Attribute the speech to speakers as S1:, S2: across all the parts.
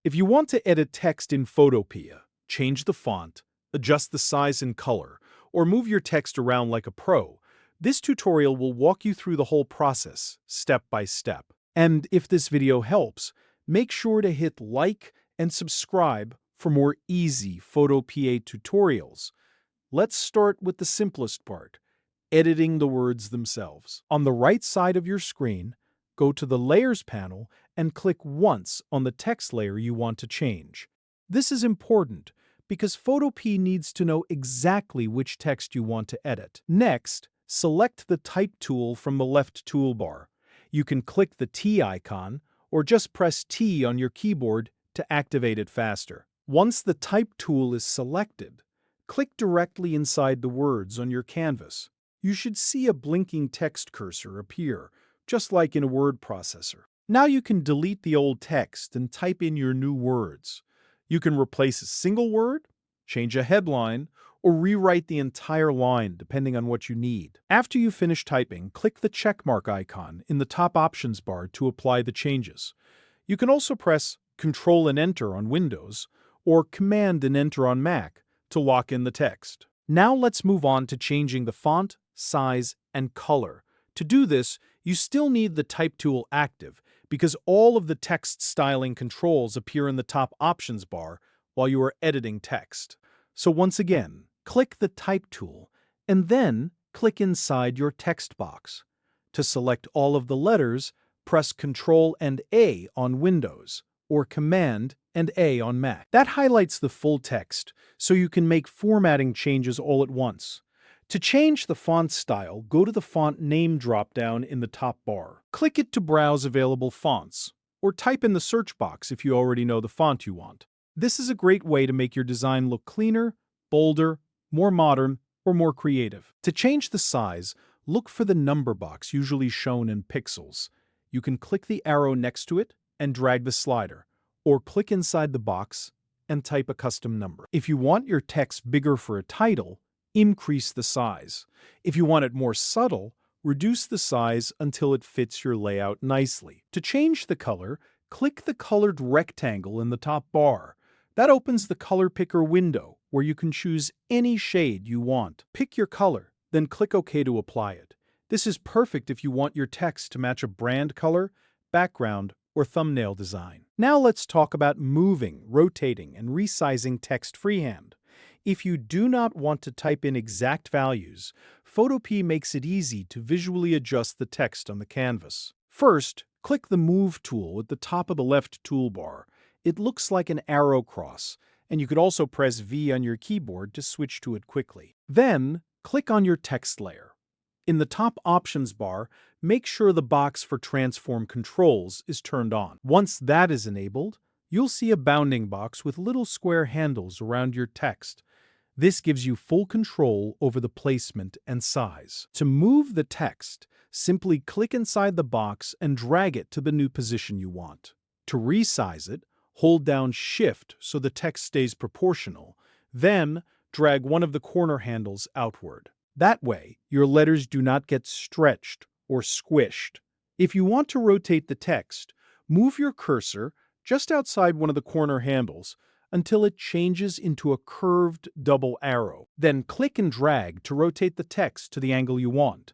S1: If you want to edit text in Photopea, change the font, adjust the size and color, or move your text around like a pro, this tutorial will walk you through the whole process, step by step. And if this video helps, make sure to hit like and subscribe for more easy Photopea tutorials. Let's start with the simplest part, editing the words themselves. On the right side of your screen, go to the Layers panel and click once on the text layer you want to change. This is important because Photopea needs to know exactly which text you want to edit. Next, select the Type tool from the left toolbar. You can click the T icon or just press T on your keyboard to activate it faster. Once the Type tool is selected, click directly inside the words on your canvas. You should see a blinking text cursor appear, just like in a word processor. Now you can delete the old text and type in your new words. You can replace a single word, change a headline, or rewrite the entire line depending on what you need. After you finish typing, click the checkmark icon in the top options bar to apply the changes. You can also press Ctrl and Enter on Windows or Command and Enter on Mac to lock in the text. Now let's move on to changing the font, size, and color. To do this, you still need the Type tool active because all of the text styling controls appear in the top options bar while you are editing text. So once again, click the Type tool and then click inside your text box. To select all of the letters, press Ctrl and A on Windows or Command and A on Mac. That highlights the full text, so you can make formatting changes all at once. To change the font style, go to the Font Name dropdown in the top bar. Click it to browse available fonts, or type in the search box if you already know the font you want. This is a great way to make your design look cleaner, bolder, more modern, or more creative. To change the size, look for the number box usually shown in pixels. You can click the arrow next to it and drag the slider, or click inside the box and type a custom number. If you want your text bigger for a title, increase the size. If you want it more subtle, reduce the size until it fits your layout nicely. To change the color, click the colored rectangle in the top bar. That opens the color picker window where you can choose any shade you want. Pick your color, then click OK to apply it. This is perfect if you want your text to match a brand color, background, or thumbnail design. Now let's talk about moving, rotating, and resizing text freehand. If you do not want to type in exact values, Photopea makes it easy to visually adjust the text on the canvas. First, click the Move tool at the top of the left toolbar. It looks like an arrow cross, and you could also press V on your keyboard to switch to it quickly. Then, click on your text layer. In the top options bar, make sure the box for transform controls is turned on. Once that is enabled, you'll see a bounding box with little square handles around your text. This gives you full control over the placement and size. To move the text, simply click inside the box and drag it to the new position you want. To resize it, hold down Shift so the text stays proportional. Then, drag one of the corner handles outward. That way, your letters do not get stretched or squished. If you want to rotate the text, move your cursor just outside one of the corner handles until it changes into a curved double arrow. Then click and drag to rotate the text to the angle you want.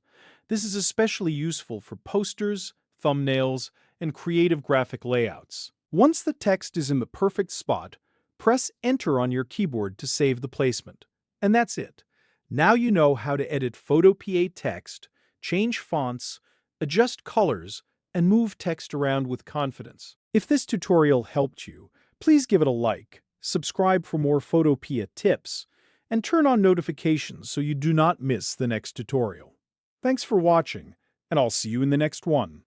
S1: This is especially useful for posters, thumbnails, and creative graphic layouts. Once the text is in the perfect spot, press Enter on your keyboard to save the placement. And that's it. Now you know how to edit Photopea text, change fonts, adjust colors, and move text around with confidence. If this tutorial helped you, please give it a like, subscribe for more Photopea tips, and turn on notifications so you do not miss the next tutorial. Thanks for watching, and I'll see you in the next one.